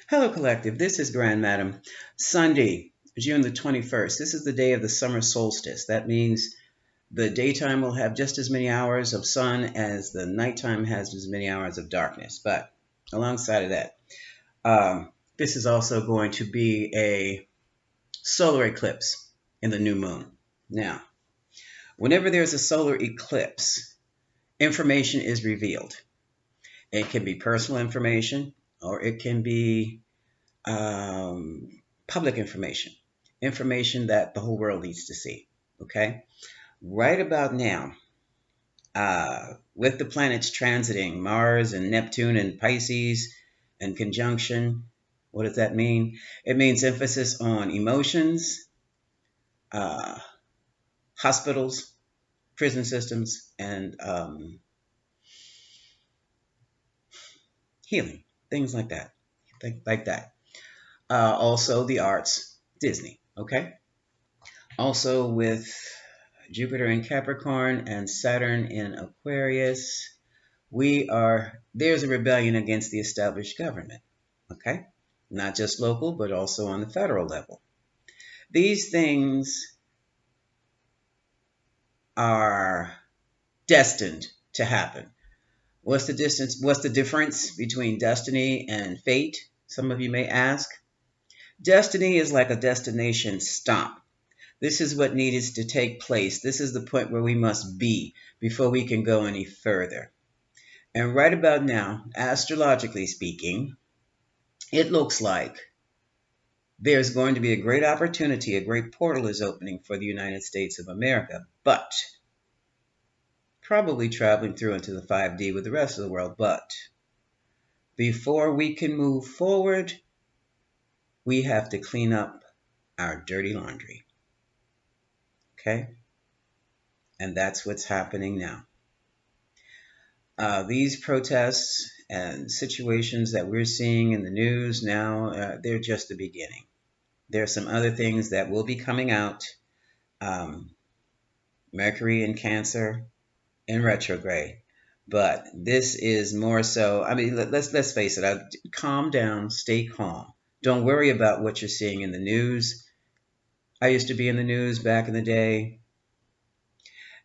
Hello, Collective. This is Grand Madam. Sunday, June the 21st. This is the day of the summer solstice. That means the daytime will have just as many hours of sun as the nighttime has as many hours of darkness. But alongside of that, this is also going to be a solar eclipse in the new moon. Now, whenever there's a solar eclipse, information is revealed. It can be personal information or it can be um, public information, information that the whole world needs to see. Okay? Right about now, with the planets transiting Mars and Neptune and Pisces and conjunction, what does that mean? It means emphasis on emotions, uh, hospitals, prison systems, and healing, things like that. Like that. Also, the arts, Disney. Okay? Also, with Jupiter in Capricorn and Saturn in Aquarius, there's a rebellion against the established government. Okay? Not just local, but also on the federal level. These things are destined to happen. What's the difference between destiny and fate? Some of you may ask. Destiny is like a destination stop. This is what needs to take place. This is the point where we must be before we can go any further. And right about now, astrologically speaking, it looks like there's going to be a great opportunity, a great portal is opening for the United States of America, but probably traveling through into the 5D with the rest of the world. But before we can move forward, we have to clean up our dirty laundry. Okay? And that's what's happening now. These protests and situations that we're seeing in the news now, they're just the beginning. There are some other things that will be coming out. Um, Mercury in Cancer in retrograde. But this is more so. I mean, let's face it. Calm down, stay calm. Don't worry about what you're seeing in the news. I used to be in the news back in the day.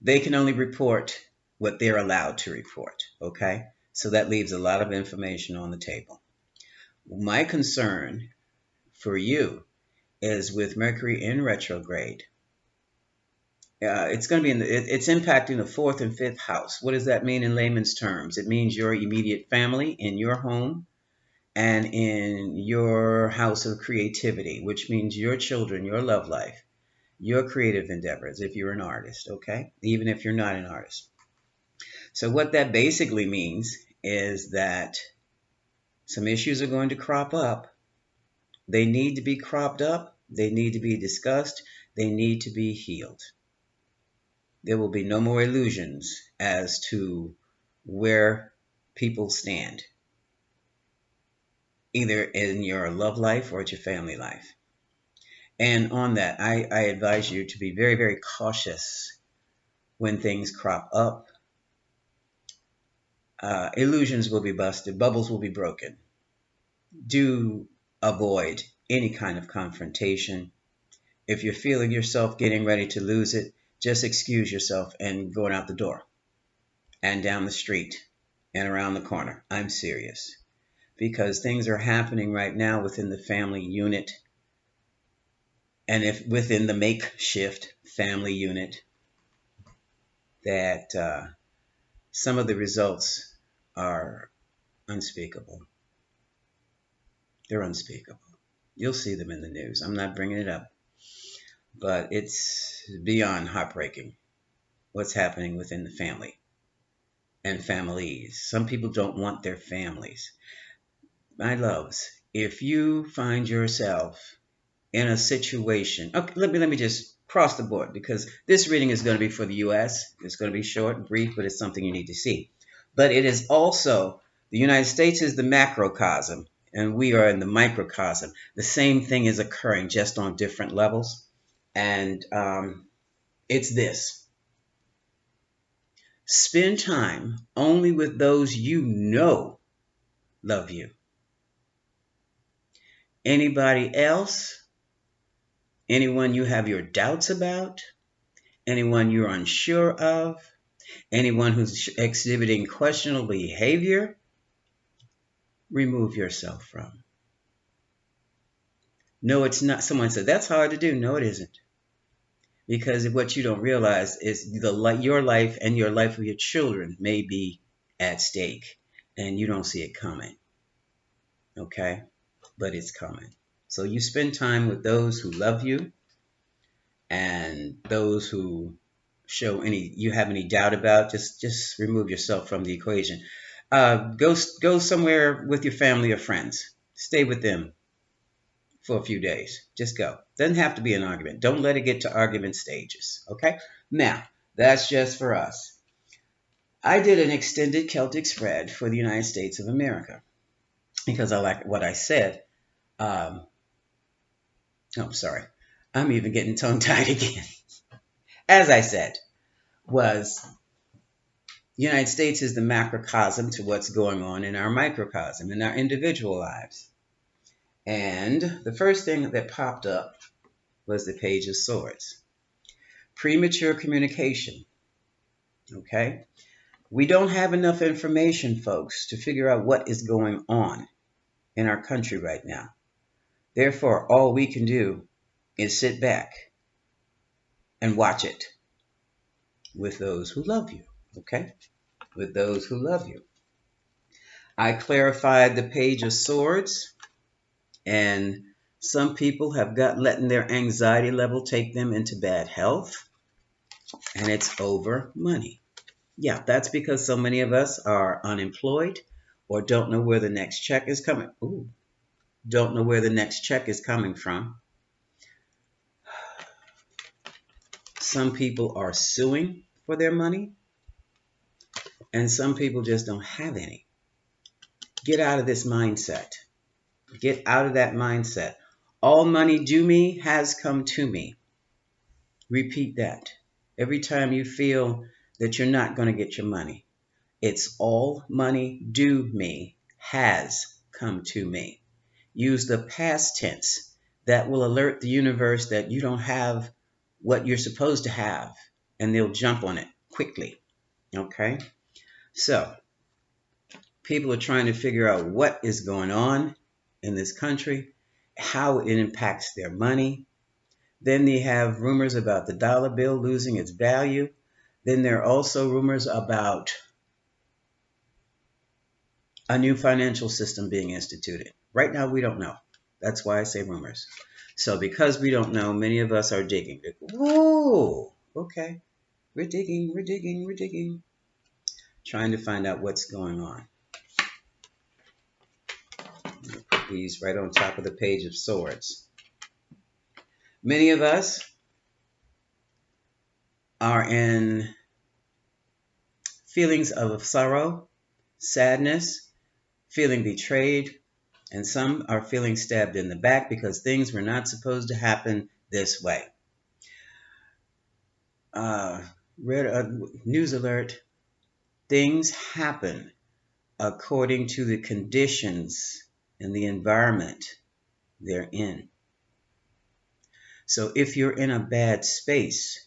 They can only report what they're allowed to report. Okay, so that leaves a lot of information on the table. My concern for you is with Mercury in retrograde. It's going to be it's impacting the fourth and fifth house. What does that mean in layman's terms? It means your immediate family in your home and in your house of creativity, which means your children, your love life, your creative endeavors if you're an artist, okay? Even if you're not an artist. So what that basically means is that some issues are going to crop up. They need to be cropped up, they need to be discussed, they need to be healed. There will be no more illusions as to where people stand, either in your love life or at your family life. And on that, I advise you to be very, very cautious when things crop up. Illusions will be busted, bubbles will be broken. Do avoid any kind of confrontation. If you're feeling yourself getting ready to lose it, just excuse yourself and going out the door and down the street and around the corner. I'm serious. Because things are happening right now within the family unit and if within the makeshift family unit that some of the results are unspeakable. They're unspeakable. You'll see them in the news. I'm not bringing it up, but it's beyond heartbreaking what's happening within the family and families. Some people don't want their families. My loves, if you find yourself in a situation, okay, let me just cross the board because this reading is going to be for the US. It's going to be short and brief, but it's something you need to see. But it is also, the United States is the macrocosm and we are in the microcosm. The same thing is occurring just on different levels. And it's this: spend time only with those you know love you. Anybody else? Anyone you have your doubts about? Anyone you're unsure of? Anyone who's exhibiting questionable behavior? Remove yourself from. No, it's not. Someone said that's hard to do. No, it isn't. Because what you don't realize is your life and your life of your children may be at stake, and you don't see it coming. Okay, but it's coming. So you spend time with those who love you, and those who you have any doubt about. Just remove yourself from the equation. Go somewhere with your family or friends. Stay with them for a few days. Just go. Doesn't have to be an argument. Don't let it get to argument stages. Okay? Now, that's just for us. I did an extended Celtic spread for the United States of America because I like what I said. Sorry. I'm even getting tongue tied again. As I said, was the United States is the macrocosm to what's going on in our microcosm, in our individual lives. And the first thing that popped up was the Page of Swords. Premature communication. Okay? We don't have enough information, folks, to figure out what is going on in our country right now. Therefore, all we can do is sit back and watch it with those who love you. Okay? With those who love you. I clarified the Page of Swords, and some people have letting their anxiety level take them into bad health, and it's over money. Yeah, that's because so many of us are unemployed or don't know where the next check is coming. Don't know where the next check is coming from. Some people are suing for their money, and some people just don't have any. Get out of this mindset. Get out of that mindset. All money due me has come to me. Repeat that. Every time you feel that you're not going to get your money, it's all money due me has come to me. Use the past tense. That will alert the universe that you don't have what you're supposed to have, and they'll jump on it quickly. Okay? So, people are trying to figure out what is going on in this country, how it impacts their money. Then they have rumors about the dollar bill losing its value. Then there are also rumors about a new financial system being instituted. Right now, we don't know. That's why I say rumors. So because we don't know, many of us are digging. Whoa, okay. We're digging. Trying to find out what's going on. Put these right on top of the Page of Swords. Many of us are in feelings of sorrow, sadness, feeling betrayed, and some are feeling stabbed in the back because things were not supposed to happen this way. Read a news alert. Things happen according to the conditions and the environment they're in. So if you're in a bad space,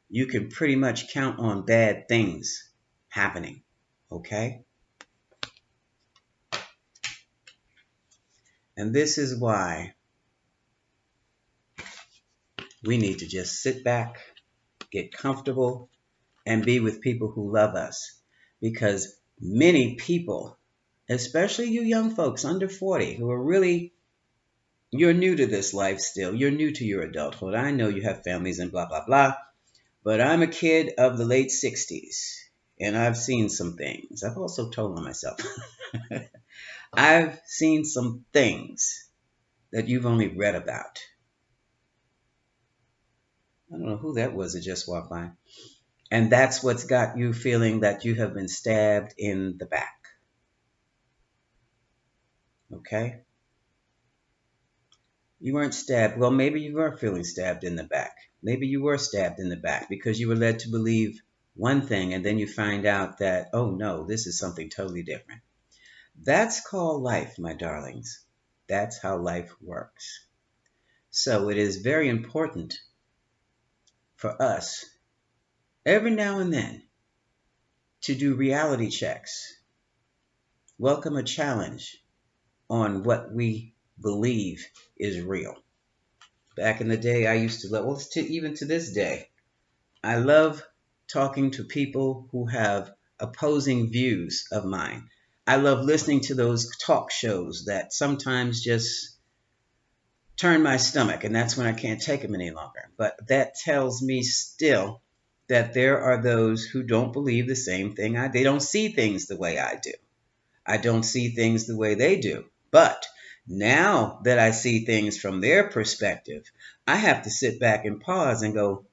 you can pretty much count on bad things happening. Okay? And this is why we need to just sit back, get comfortable, and be with people who love us. Because many people, especially you young folks under 40, who are really, you're new to this life still. You're new to your adulthood. I know you have families and blah, blah, blah. But I'm a kid of the late 60s, and I've seen some things. I've also told on myself. I've seen some things that you've only read about. I don't know who that was that just walked by. And that's what's got you feeling that you have been stabbed in the back. Okay? You weren't stabbed. Well, maybe you were feeling stabbed in the back. Maybe you were stabbed in the back because you were led to believe one thing and then you find out that, oh no, this is something totally different. That's called life, my darlings. That's how life works. So it is very important for us every now and then to do reality checks, welcome a challenge on what we believe is real. Back in the day, I used to love, well, even to this day, I love talking to people who have opposing views of mine. I love listening to those talk shows that sometimes just turn my stomach, and that's when I can't take them any longer. But that tells me still that there are those who don't believe the same thing I. They don't see things the way I do. I don't see things the way they do. But now that I see things from their perspective, I have to sit back and pause and go,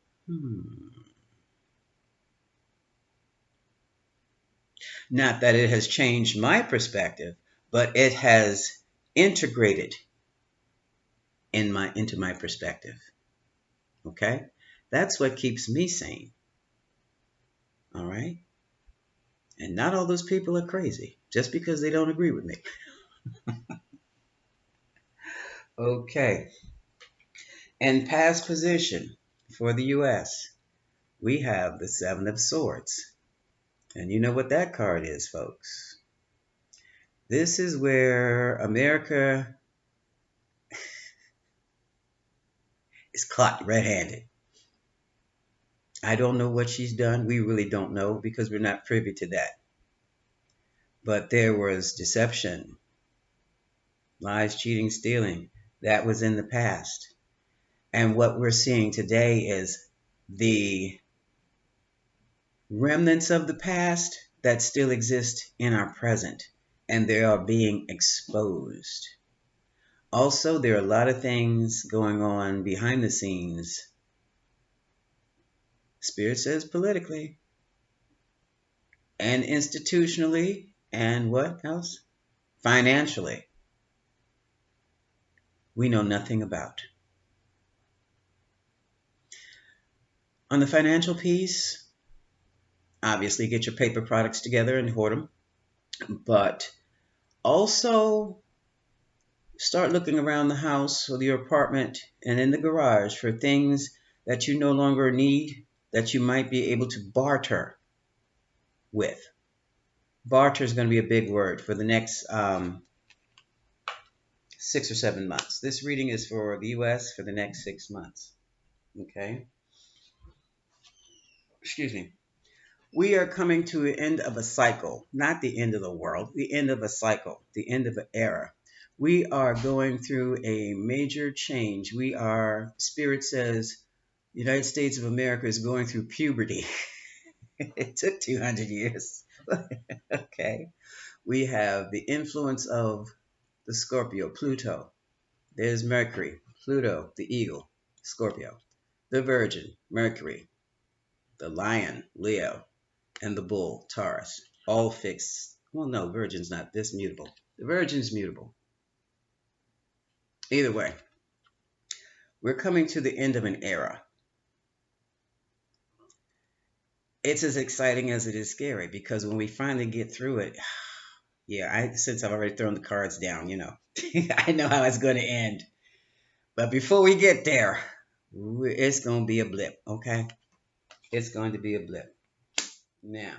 Not that it has changed my perspective, but it has integrated into my perspective. Okay? That's what keeps me sane. All right? And not all those people are crazy just because they don't agree with me. Okay. In past position for the US, we have the Seven of Swords. And you know what that card is, folks. This is where America is caught red handed. I don't know what she's done. We really don't know because we're not privy to that. But there was deception, lies, cheating, stealing. That was in the past. And what we're seeing today is the remnants of the past that still exist in our present, and they are being exposed. Also, there are a lot of things going on behind the scenes. Spirit says politically and institutionally, and what else? Financially, we know nothing about. On the financial piece, obviously get your paper products together and hoard them, but also start looking around the house or your apartment and in the garage for things that you no longer need that you might be able to barter with. Barter is going to be a big word for the next 6 or 7 months. This reading is for the US for the next 6 months. Okay? Excuse me. We are coming to the end of a cycle, not the end of the world, the end of a cycle, the end of an era. We are going through a major change. Spirit says, the United States of America is going through puberty. It took 200 years. Okay. We have the influence of the Scorpio, Pluto. There's Mercury, Pluto, the eagle, Scorpio. The Virgin, Mercury. The lion, Leo. And the bull, Taurus. All fixed. Well, no, Virgin's not this mutable. The Virgin's mutable. Either way, we're coming to the end of an era. It's as exciting as it is scary because when we finally get through it, yeah, since I've already thrown the cards down, I know how it's going to end. But before we get there, it's going to be a blip, okay? It's going to be a blip. Now,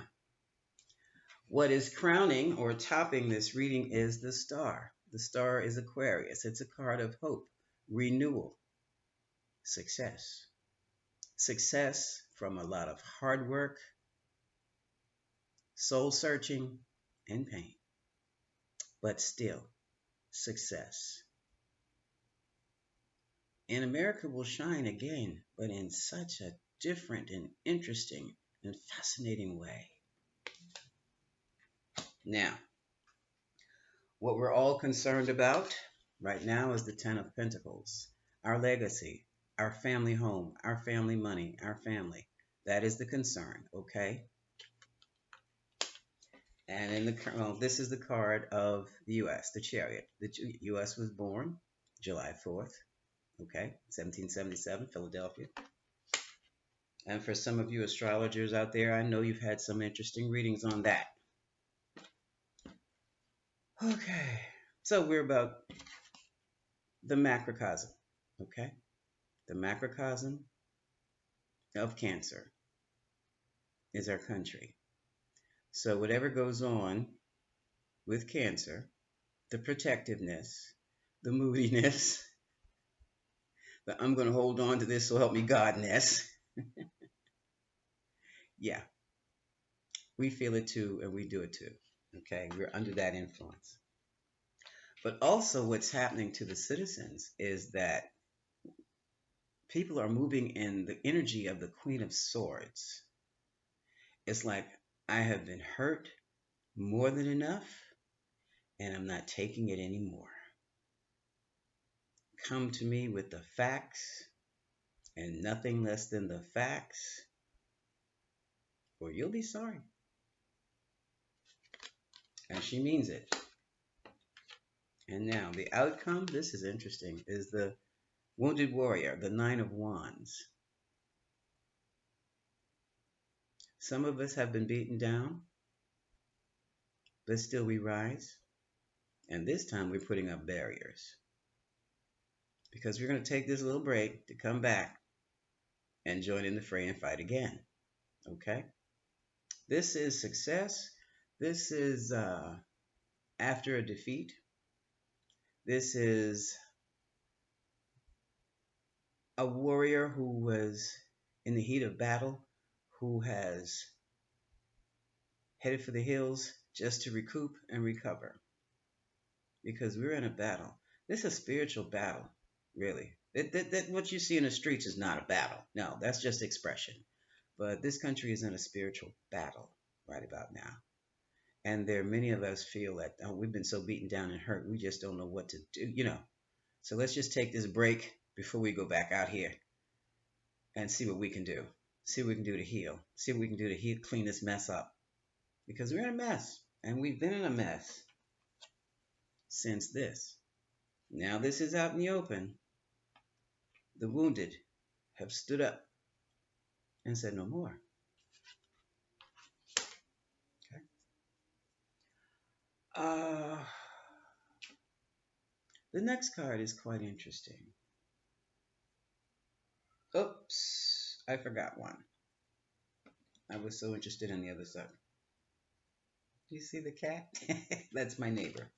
what is crowning or topping this reading is the star. The star is Aquarius. It's a card of hope, renewal, success. Success from a lot of hard work, soul searching, and pain. But still, success. And America will shine again, but in such a different and interesting and fascinating way. Now, what we're all concerned about right now is the Ten of Pentacles. Our legacy, our family home, our family money, our family. That is the concern, okay? And this is the card of the U.S., the Chariot. The U.S. was born July 4th, okay, 1777, Philadelphia. And for some of you astrologers out there, I know you've had some interesting readings on that. Okay, so we're about the macrocosm, okay? The macrocosm of Cancer is our country. So whatever goes on with Cancer, the protectiveness, the moodiness, the I'm going to hold on to this so help me Godness, yeah, we feel it too and we do it too. Okay, we're under that influence. But also, what's happening to the citizens is that people are moving in the energy of the Queen of Swords. It's like, I have been hurt more than enough, and I'm not taking it anymore. Come to me with the facts and nothing less than the facts, or you'll be sorry. And she means it. And now, the outcome, this is interesting, is the Wounded Warrior, the Nine of Wands. Some of us have been beaten down, but still we rise. And this time we're putting up barriers because we're going to take this little break to come back and join in the fray and fight again. Okay? This is success. This is after a defeat. This is a warrior who was in the heat of battle, who has headed for the hills just to recoup and recover. Because we're in a battle. This is a spiritual battle, really. What you see in the streets is not a battle. No, that's just expression. But this country is in a spiritual battle right about now. And there are many of us feel that we've been so beaten down and hurt, we just don't know what to do. So let's just take this break before we go back out here and see what we can do. See what we can do to heal. See what we can do to heal, clean this mess up. Because we're in a mess. And we've been in a mess since this. Now this is out in the open. The wounded have stood up and said no more. Okay. The next card is quite interesting. Oops, I forgot one. I was so interested in the other side. Do you see the cat? That's my neighbor.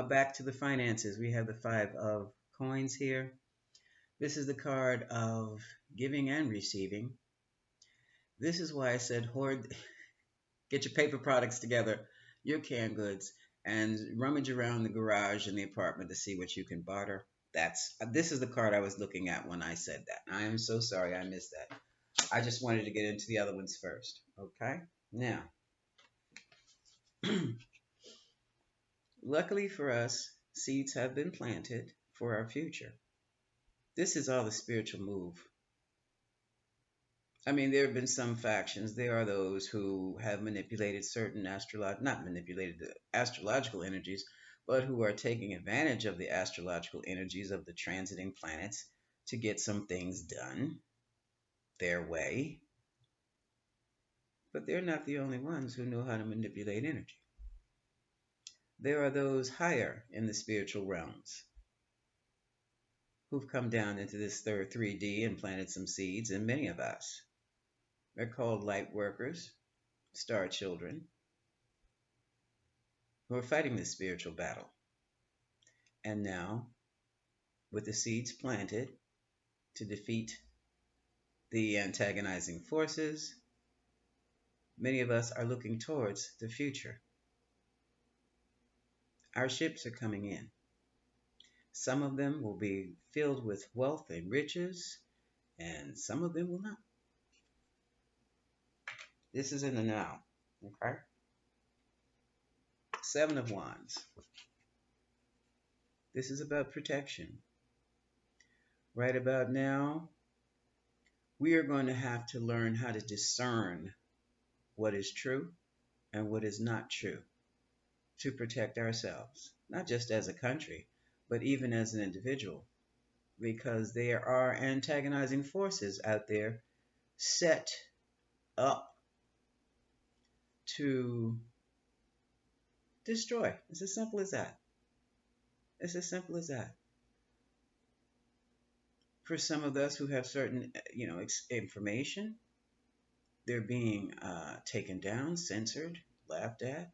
Back to the finances. We have the Five of Coins here. This is the card of giving and receiving. This is why I said hoard, get your paper products together, your canned goods, and rummage around the garage and the apartment to see what you can barter. This is the card I was looking at when I said that. I am so sorry I missed that. I just wanted to get into the other ones first. Okay? Now, luckily for us, seeds have been planted for our future. This is all the spiritual move. I mean, there have been some factions. There are those who have manipulated certain not manipulated the astrological energies, but who are taking advantage of the astrological energies of the transiting planets to get some things done their way. But they're not the only ones who know how to manipulate energy. There are those higher in the spiritual realms who've come down into this third 3D and planted some seeds in many of us. They're called light workers, star children, who are fighting this spiritual battle. And now, with the seeds planted to defeat the antagonizing forces, many of us are looking towards the future. Our ships are coming in. Some of them will be filled with wealth and riches, and some of them will not. This is in the now. Okay? Seven of Wands. This is about protection. Right about now, we are going to have to learn how to discern what is true and what is not true to protect ourselves, not just as a country, but even as an individual, because there are antagonizing forces out there set up to destroy. It's as simple as that. It's as simple as that. for some of us who have certain, information, they're being taken down, censored, laughed at,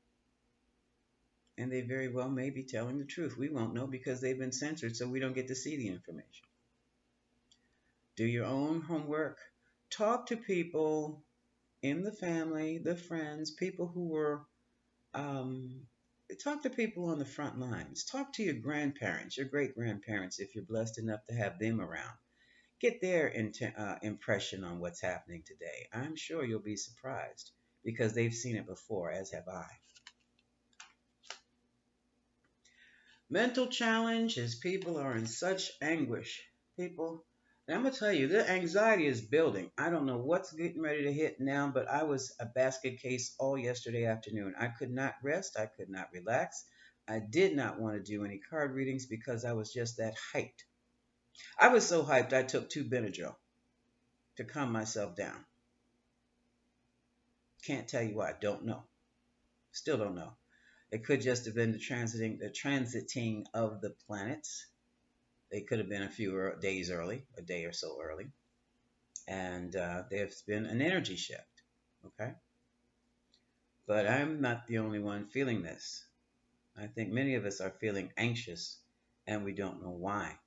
and they very well may be telling the truth. We won't know because they've been censored, so we don't get to see the information. Do your own homework. Talk to people in the family, the friends, people who were, um, talk to people on the front lines. Talk to your grandparents, your great grandparents, if you're blessed enough to have them around. Get their impression on what's happening today. I'm sure you'll be surprised because they've seen it before, as have I. Mental challenge is people are in such anguish. People, and I'm going to tell you, the anxiety is building. I don't know what's getting ready to hit now, but I was a basket case all yesterday afternoon. I could not rest. I could not relax. I did not want to do any card readings because I was just that hyped. I was so hyped I took 2 Benadryl to calm myself down. Can't tell you why. Don't know. Still don't know. It could just have been the transiting of the planets. They could have been a few days early, a day or so early, and there's been an energy shift. Okay, but I'm not the only one feeling this. I think many of us are feeling anxious, and we don't know why.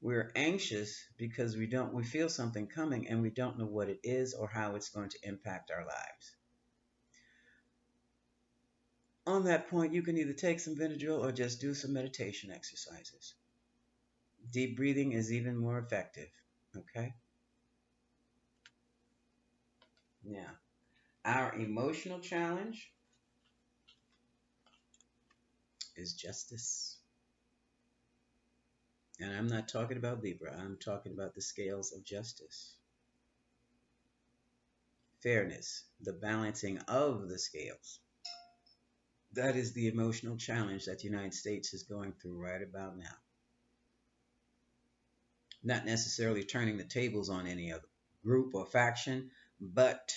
We're anxious because we feel something coming, and we don't know what it is or how it's going to impact our lives. On that point, you can either take some Benadryl or just do some meditation exercises. Deep breathing is even more effective. Okay? Now, our emotional challenge is justice. And I'm not talking about Libra, I'm talking about the scales of justice. Fairness, the balancing of the scales. That is the emotional challenge that the United States is going through right about now. Not necessarily turning the tables on any other group or faction, but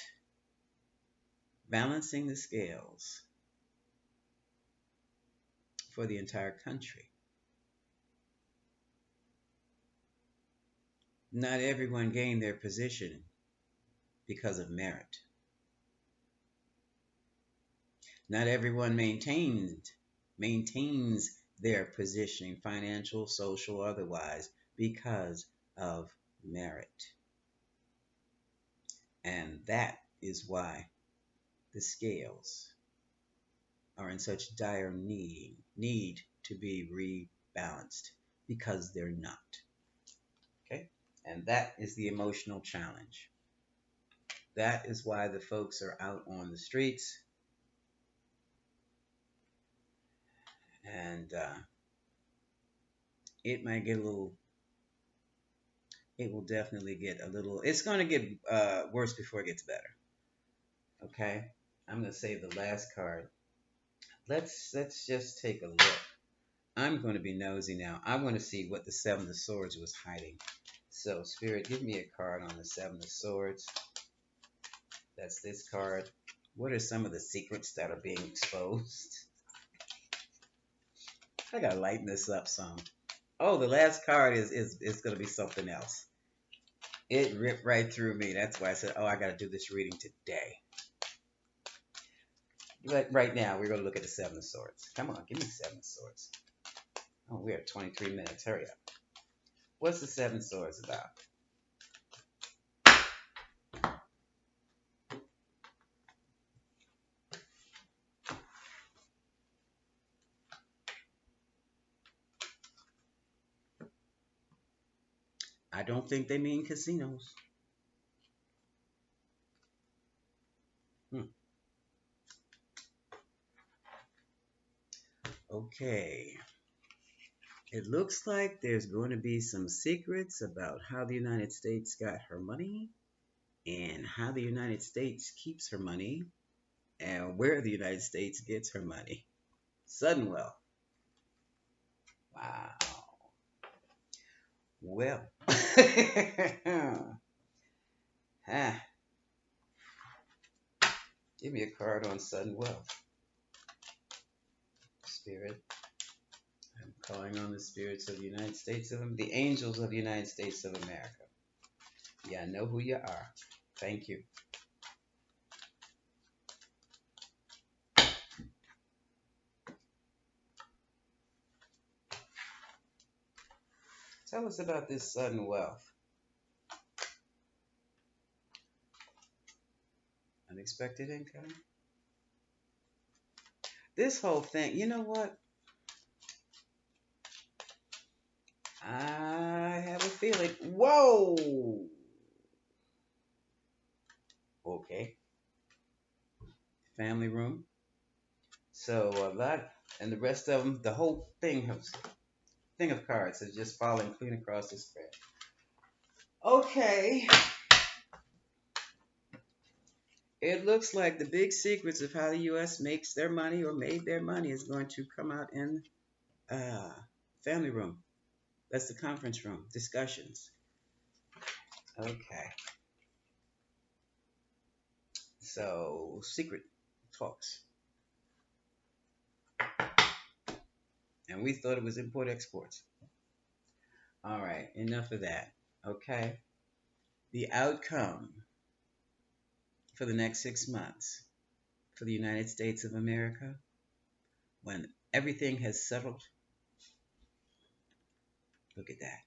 balancing the scales for the entire country. Not everyone gained their position because of merit. Not everyone maintains their positioning, financial, social, otherwise, because of merit. And that is why the scales are in such dire need to be rebalanced because they're not. Okay? And that is the emotional challenge. That is why the folks are out on the streets. And it might get a little, it will definitely get a little, it's going to get worse before it gets better. Okay? I'm going to save the last card. Let's just take a look. I'm going to be nosy now. I want to see what the Seven of Swords was hiding. So, Spirit, give me a card on the Seven of Swords. That's this card. What are some of the secrets that are being exposed? I gotta lighten this up some. Oh, the last card is gonna be something else. It ripped right through me. That's why I said, oh, I gotta do this reading today. But right now, we're gonna look at the Seven of Swords. Come on, give me Seven of Swords. Oh, we're at 23 minutes. Hurry up. What's the Seven of Swords about? I don't think they mean casinos. Hmm. Okay. It looks like there's going to be some secrets about how the United States got her money and how the United States keeps her money and where the United States gets her money. Sudden wealth. Wow. Well. Ah, give me a card on sudden wealth. Spirit, I'm Calling on the spirits of the United States the angels of the United States of America. Yeah, I know who you are. Thank you. Tell us about this sudden wealth. Unexpected income. This whole thing, you know what? I have a feeling. Whoa! Okay. Family room. So that and the rest of them, the whole thing of cards is just falling clean across the spread. Okay. It looks like the big secrets of how the U.S. makes their money or made their money is going to come out in uh, family room. That's the conference room discussions. Okay. So secret talks, and we thought it was import exports. All right. Enough of that. Okay. The outcome for the next 6 months for the United States of America, when everything has settled. Look at that.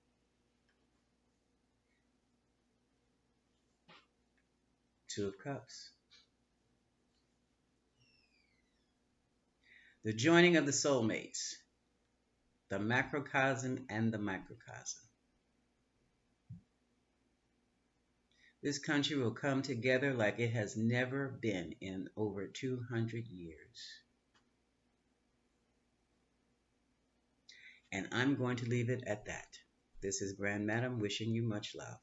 Two of Cups. The joining of the soulmates, the macrocosm and the microcosm. This country will come together like it has never been in over 200 years. And I'm going to leave it at that. This is Grand Madam wishing you much love.